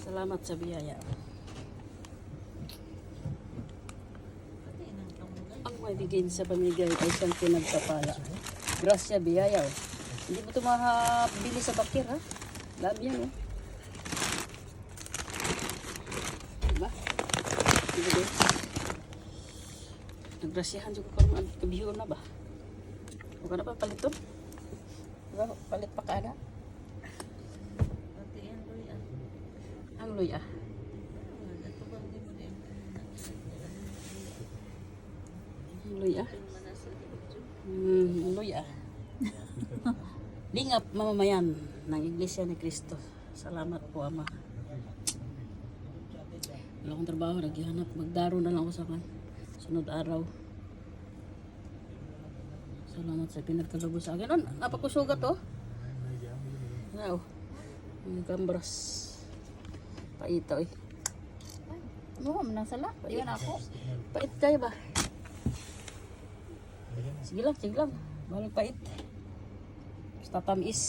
Salamat sa biyaya. Ang may bigay sa pamigay ay siyang pinagpapala. Grasya, biyaya. Oh. Hindi mo ito makabili sa bakir, ha? Love yan, oh. Diba? Diba? Nagrasyahan juga parang kabiyo na ba? Huwag ka na pa paliton? Diba? Palit pa ka na? Ang luya. Ang luya. Luya. Lingap mamamayan ng Iglesia ni Cristo. Salamat po, Ama. Wala akong trabaho, naghihanap. Magdaro na lang ako sa sunod araw. Salamat sa pinagkalabo sa akin. Napakusugat, oh. Wow. Ang gambras. Paitaw, eh. Ano, manasala. Iyan ako. Pait kayo ba? Sige lang, sige lang. Balik pait. Basta tamis.